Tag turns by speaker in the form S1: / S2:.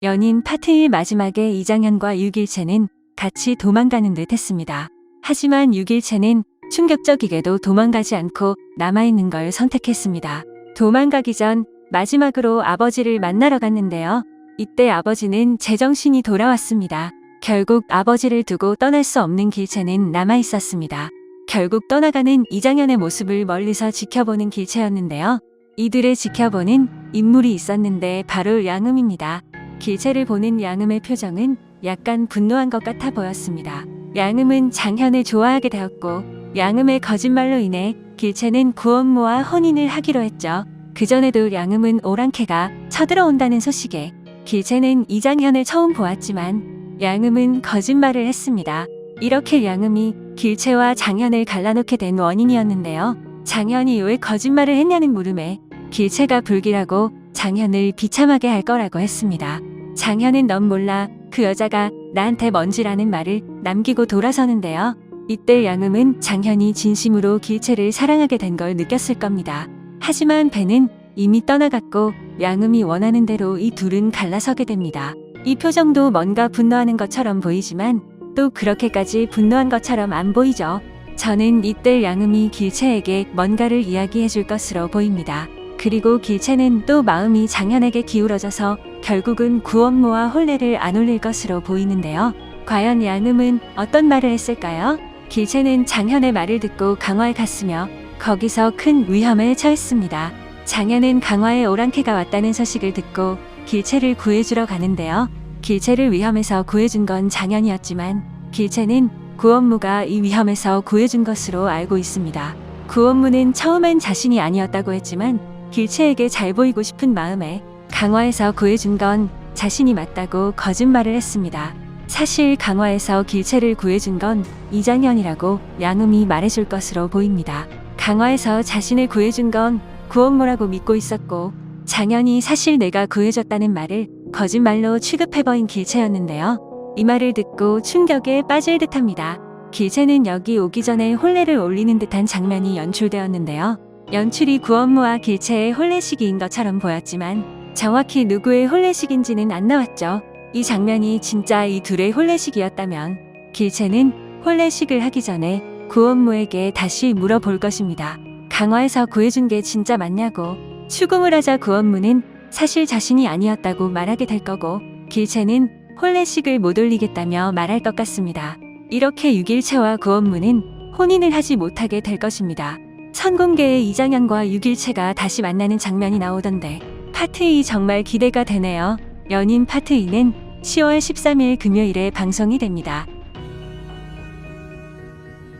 S1: 연인 파트 1 마지막에 이장현과 유길채는 같이 도망가는 듯 했습니다. 하지만 유길채는 충격적이게도 도망가지 않고 남아있는 걸 선택했습니다. 도망가기 전 마지막으로 아버지를 만나러 갔는데요. 이때 아버지는 제정신이 돌아왔습니다. 결국 아버지를 두고 떠날 수 없는 길채는 남아있었습니다. 결국 떠나가는 이장현의 모습을 멀리서 지켜보는 길채였는데요. 이들을 지켜보는 인물이 있었는데 바로 양음입니다. 길채를 보는 양음의 표정은 약간 분노한 것 같아 보였습니다. 양음은 장현을 좋아하게 되었고 양음의 거짓말로 인해 길채는 구원모와 혼인을 하기로 했죠. 그전에도 양음은 오랑캐가 쳐들어온다는 소식에 길채는 이장현을 처음 보았지만 양음은 거짓말을 했습니다. 이렇게 양음이 길채와 장현을 갈라놓게 된 원인이었는데요. 장현이 왜 거짓말을 했냐는 물음에 길채가 불길하고 장현을 비참하게 할 거라고 했습니다. 장현은 넌 몰라, 그 여자가 나한테 뭔지라는 말을 남기고 돌아서는데요. 이때 양음은 장현이 진심으로 길채를 사랑하게 된 걸 느꼈을 겁니다. 하지만 배는 이미 떠나갔고 양음이 원하는 대로 이 둘은 갈라서게 됩니다. 이 표정도 뭔가 분노하는 것처럼 보이지만 또 그렇게까지 분노한 것처럼 안 보이죠. 저는 이때 양음이 길채에게 뭔가를 이야기해 줄 것으로 보입니다. 그리고 길채는 또 마음이 장현에게 기울어져서 결국은 구원모와 혼례를 안 올릴 것으로 보이는데요. 과연 양음은 어떤 말을 했을까요? 길채는 장현의 말을 듣고 강화에 갔으며 거기서 큰 위험에 처했습니다. 장현은 강화에 오랑캐가 왔다는 소식을 듣고 길채를 구해주러 가는데요. 길채를 위험에서 구해준 건 장현이었지만 길채는 구원무가 이 위험에서 구해준 것으로 알고 있습니다. 구원무는 처음엔 자신이 아니었다고 했지만 길채에게 잘 보이고 싶은 마음에 강화에서 구해준 건 자신이 맞다고 거짓말을 했습니다. 사실 강화에서 길채를 구해준 건 이장현이라고 양음이 말해줄 것으로 보입니다. 강화에서 자신을 구해준 건 구원모라고 믿고 있었고 장현이 사실 내가 구해줬다는 말을 거짓말로 취급해버린 길채였는데요. 이 말을 듣고 충격에 빠질 듯합니다. 길채는 여기 오기 전에 혼례를 올리는 듯한 장면이 연출되었는데요. 연출이 구원모와 길채의 혼례식인 것처럼 보였지만 정확히 누구의 혼례식인지는 안 나왔죠. 이 장면이 진짜 이 둘의 혼례식이었다면 길채는 혼례식을 하기 전에 구원모에게 다시 물어볼 것입니다. 강화에서 구해준 게 진짜 맞냐고. 추궁을 하자 구원모는 사실 자신이 아니었다고 말하게 될 거고 길채는 혼례식을 못 올리겠다며 말할 것 같습니다. 이렇게 유길채와 구원모는 혼인을 하지 못하게 될 것입니다. 선공개의 이장현과 유길채가 다시 만나는 장면이 나오던데 파트 2 정말 기대가 되네요. 연인 파트 2는 10월 13일 금요일에 방송이 됩니다.